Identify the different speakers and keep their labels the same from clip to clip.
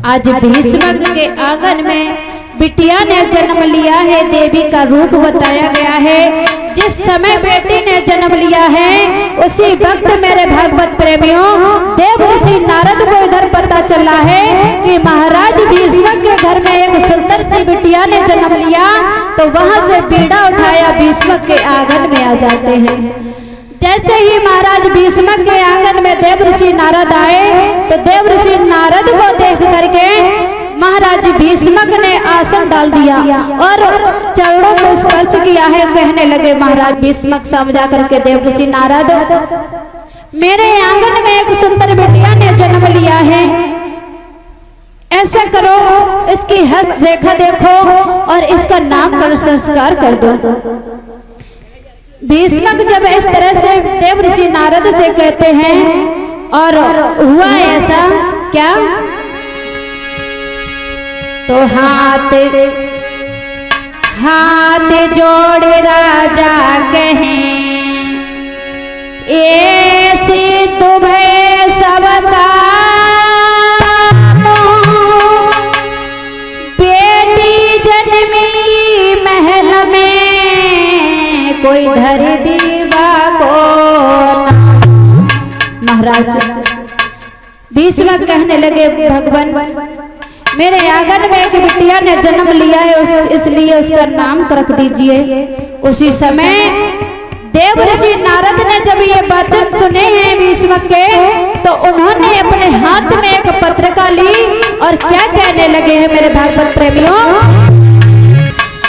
Speaker 1: आज भीष्म के आंगन में बिटिया ने जन्म लिया है, देवी का रूप बताया गया है। जिस समय बेटी ने जन्म लिया है उसी वक्त मेरे भागवत प्रेमियों देव ऋषि नारद को इधर पता चला है कि महाराज भीष्म के घर में एक सुंदर सी बिटिया ने जन्म लिया, तो वहां से बीड़ा उठाया भीष्म के आंगन में आ जाते हैं। जैसे ही महाराज भीष्म के आंगन में देव ऋषि नारद आए तो देव ऋषि नारद को देख करके महाराज भीष्म ने आसन डाल दिया और चरणों को स्पर्श किया है। कहने लगे महाराज भीष्म समझा करके देव ऋषि नारद, मेरे आंगन में एक सुंदर बिटिया ने जन्म लिया है, ऐसा करो इसकी हस्त रेखा देखो और इसका नामकरण संस्कार कर दो। भीष्म जब इस तरह से देव ऋषि नारद से कहते हैं और हुआ ऐसा क्या, तो हाथ जोड़े राजा कहें ऐसी तुम्हें सबका बेटी जन्मी महल में कोई धर दीवा को। महाराज भीष्म कहने लगे, भगवान मेरे आंगन में एक बिटिया ने जन्म लिया है, इसलिए उसका नाम रख दीजिए। उसी समय देव ऋषि नारद ने जब ये वचन सुने हैं भीष्म के, तो उन्होंने अपने हाथ में एक पत्रिका ली और क्या कहने लगे हैं मेरे भागवत प्रेमियों,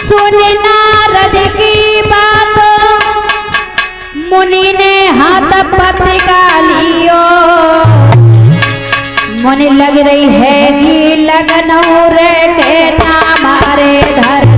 Speaker 1: सुने नारद की बात मुनि ने हाथ पत्रिका लियो, मुनि लग रही है कि लगन रे के नाम रे धर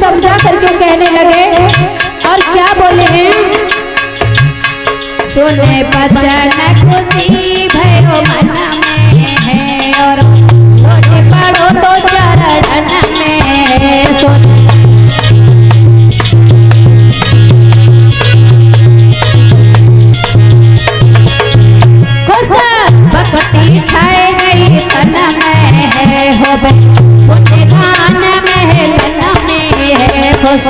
Speaker 1: समझा करके कहने लगे और क्या बोले हैं, सुने बचन खुशी भयो मन में है और लौटे पड़ो तो चरण में। सुने खुश भक्ति खाए गई तन में है हो पुण्य दान में लन में है खुश।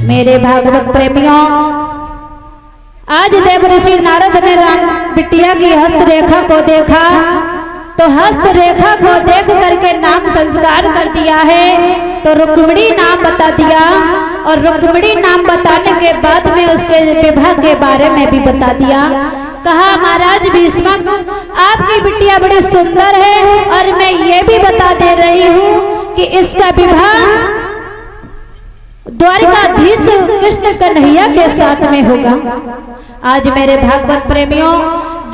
Speaker 1: मेरे भागवत प्रेमियों, आज देव ऋषि नारद ने बिटिया की हस्त रेखा को देखा, तो हस्त रेखा को देख करके नाम संस्कार कर दिया है, तो रुक्मिणी नाम बता दिया और रुक्मिणी नाम बताने के बाद में उसके विवाह के बारे में भी बता दिया। कहा महाराज भीष्म आपकी बिटिया बड़ी सुंदर है और मैं ये भी बता दे रही हूँ कि इसका विवाह द्वारिकाधीश कृष्ण कन्हैया के साथ में होगा। आज मेरे भागवत प्रेमियों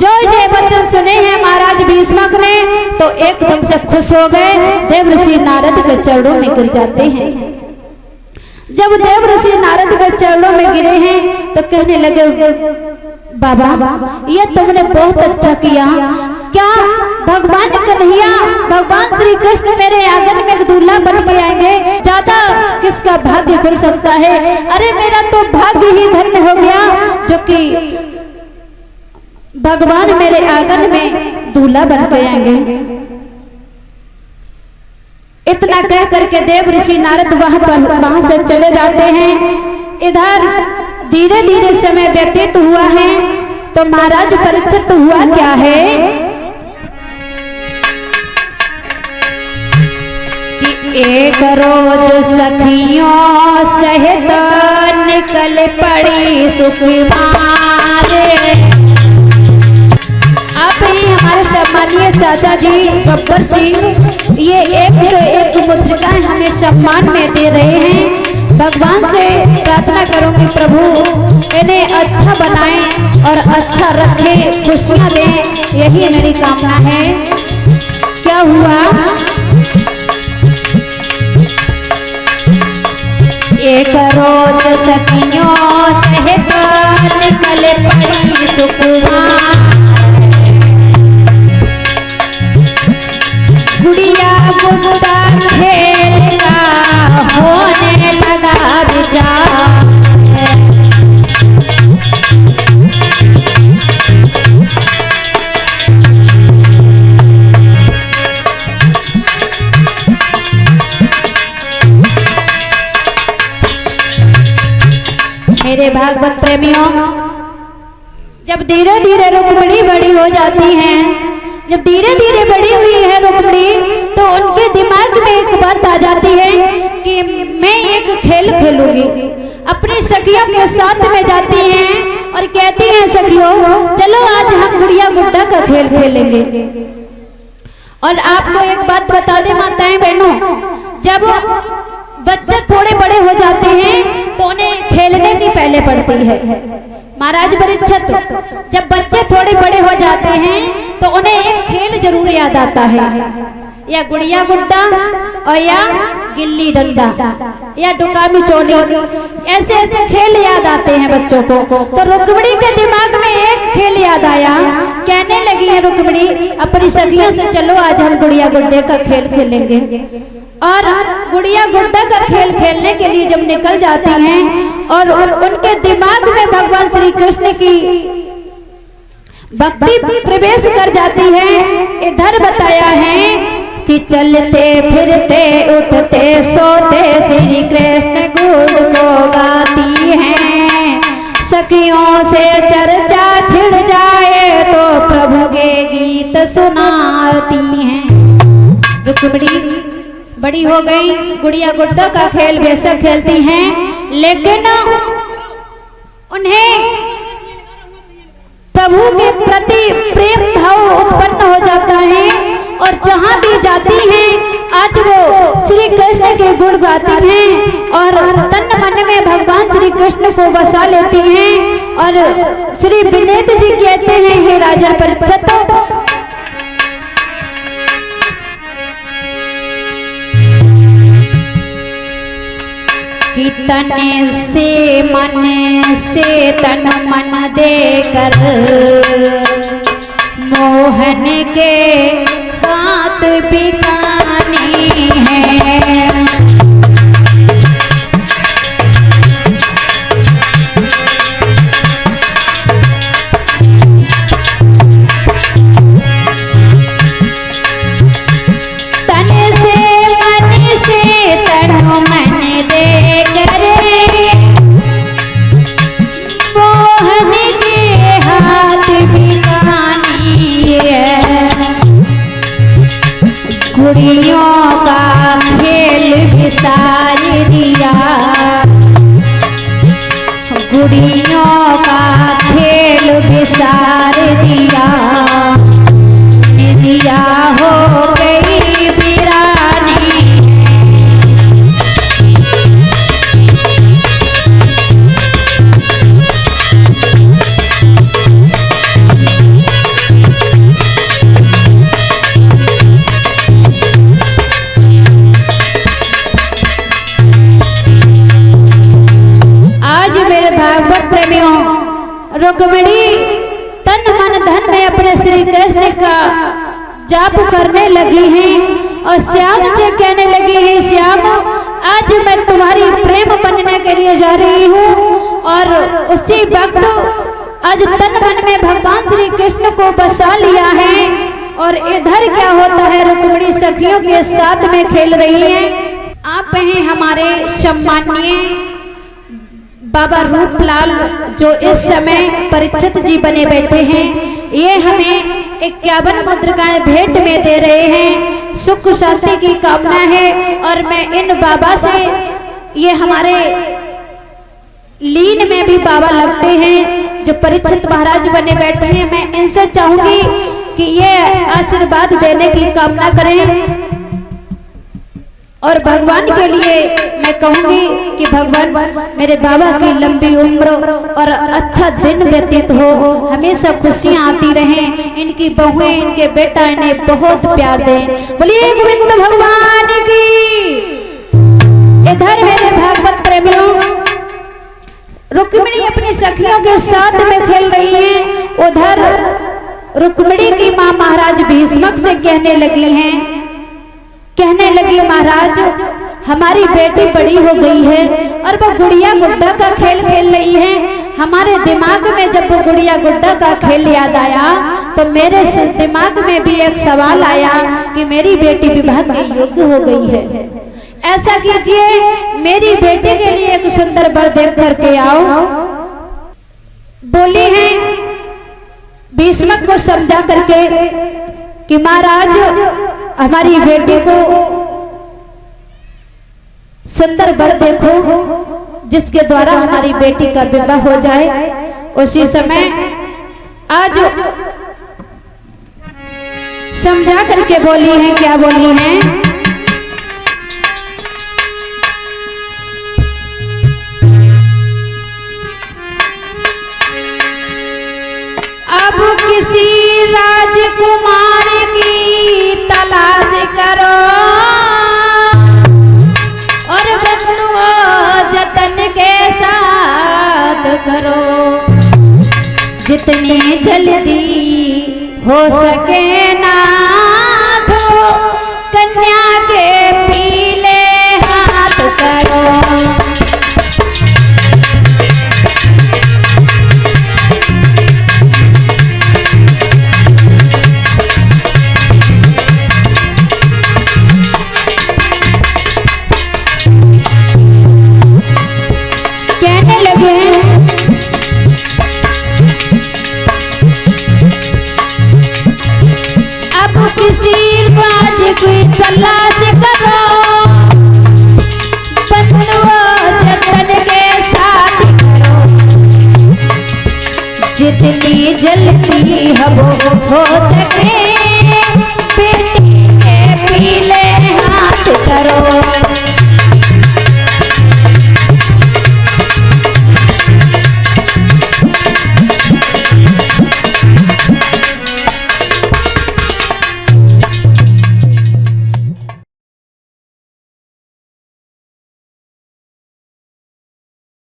Speaker 1: जो ये वचन सुने हैं महाराज भीष्म ने, तो एकदम से खुश हो गए, देव ऋषि नारद के चरणों में गिर जाते हैं। जब देव ऋषि नारद के चरणों में गिरे हैं तो कहने लगे, बाबा ये तुमने बहुत अच्छा किया, क्या भगवान कन्हैया भगवान श्री कृष्ण मेरे आंगन में दूल्हा बन के आएंगे, ज्यादा किसका भाग्य खुल सकता है। अरे मेरा तो भाग्य ही धन्य हो गया जो कि भगवान मेरे आंगन में दूल्हा बन के आएंगे। इतना कह करके देव ऋषि नारद वहां से चले जाते हैं। इधर धीरे धीरे समय व्यतीत हुआ है, तो महाराज परीक्षित हुआ क्या है, एक रोज सखियों सहित निकल पड़ी सुकुमारे। आप ही हमारे सम्मानीय चाचा जी गब्बर सिंह ये 101 मुद्रिकाएं हमें सम्मान में दे रहे हैं। भगवान से प्रार्थना करूंगी प्रभु इन्हें अच्छा बनाएं और अच्छा रखें, खुशियां दें, यही मेरी कामना है। क्या हुआ? एक रोज सखियों सहित निकल पड़ी सुकुमार। गुड़िया गुड्डा खेलना होने लगा विचार। मेरे भागवत प्रेमियों, जब धीरे धीरे रुक्मिणी बड़ी हो जाती हैं, जब धीरे धीरे बड़ी हुई है रुक्मिणी, तो उनके दिमाग में एक बात आ जाती है कि मैं एक खेल खेलूंगी। अपनी सखियों के साथ में जाती हैं और कहती हैं सखियों चलो आज हम गुड़िया गुड्डा का खेल खेलेंगे। और आपको एक बात बता दें माताएं बहनों, जब बच्चे थोड़े बड़े हो जाते हैं तो उन्हें खेलने की पहले पड़ती है। महाराज परीक्षित, जब बच्चे थोड़े बड़े हो जाते हैं तो उन्हें एक खेल जरूर याद आता है, या गुड़िया गुड्डा और या गिल्ली डंडा या डुकामी चोली, ऐसे ऐसे खेल याद आते हैं बच्चों को। तो रुक्मिणी के दिमाग में एक खेल याद आया। कहने लगी है रुक्मिणी अपनी सखियों से चलो आज हम गुड़िया गुड्डे का खेल खेलेंगे। और गुड़िया गुड्डा का खेल खेलने के लिए जब निकल जाती हैं और उनके दिमाग में भगवान श्री कृष्ण की भक्ति प्रवेश कर जाती है। इधर बताया है कि चलते फिरते उठते सोते श्री कृष्ण गुण को गाती हैं। सखियों से चर्चा छिड़ जाए तो प्रभु के गीत सुनाती हैं। रुक्मिणी बड़ी हो गई, गुड़िया गुड्डा का खेल बेशक खेलती हैं, लेकिन उन्हें प्रभु के प्रति प्रेम भाव उत्पन्न हो जाता है और जहां भी जाती हैं आज वो श्री कृष्ण के गुण गाती हैं और तन मन में भगवान श्री कृष्ण को बसा लेती हैं। और श्री विनीत जी कहते हैं हे राजन परीक्षित, कि तन से तन मन देकर मोहन के हाथ बिकानी है। गुड़ियों का खेल विसार दिया, गुड़ियों का खेल विसार दिया, दिया हो गई वीरानी। भागवत प्रेमियों, रुक्मिणी तन मन धन में अपने श्री कृष्ण का जाप करने लगी हैं और श्याम से कहने लगी है श्याम आज मैं तुम्हारी प्रेम बनने के लिए जा रही हूँ। और उसी वक्त आज तन मन में भगवान श्री कृष्ण को बसा लिया है। और इधर क्या होता है, रुक्मिणी सखियों के साथ में खेल रही है। आप हैं हमारे सम्माननीय बाबा रूपलाल जो इस समय परीक्षित जी बने बैठे हैं। ये हमें 51 मुद्रिकाएं भेंट में दे रहे हैं। सुख शांति की कामना है और मैं इन बाबा से, ये हमारे लीन में भी बाबा लगते हैं जो परीक्षित महाराज बने बैठे हैं, मैं इनसे चाहूंगी कि ये आशीर्वाद देने की कामना करें और भगवान के लिए मैं कहूंगी कि भगवान मेरे बाबा की लंबी उम्र और अच्छा दिन व्यतीत हो, हमेशा खुशियां आती रहें, इनकी बहुएं इनके बेटा इन्हें बहुत प्यार दें। बोलिए गोविंद भगवान की। इधर मेरे भागवत प्रेमियों, रुक्मिणी अपनी सखियों के साथ में खेल रही हैं। उधर रुक्मिणी की मां महाराज भीष्मक से कहने लगी महाराज हमारी बेटी बड़ी हो गई है और वो गुड़िया गुड्डा का खेल खेल रही है। हमारे दिमाग में जब वो गुड़िया गुड्डा का खेल याद आया तो मेरे दिमाग में भी एक सवाल आया कि मेरी बेटी विवाह के योग्य हो गई है। ऐसा कीजिए मेरी बेटी के लिए एक सुंदर वर देख करके आओ। बोली है भीष्मक को समझा करके कि महाराज हमारी बेटी को सुंदर वर देखो जिसके द्वारा हमारी बेटी का विवाह हो जाए। उसी समय आज समझा करके बोली है, क्या बोली है? अब किसी राजकुमार की तलाश करो और बंधुओं जतन के साथ करो, जितनी जल्दी हो सके नाथो कन्या के पीले हाथ करो। तलाश करो बंधुओं जतन के साथ करो, जितनी जल्दी हो सके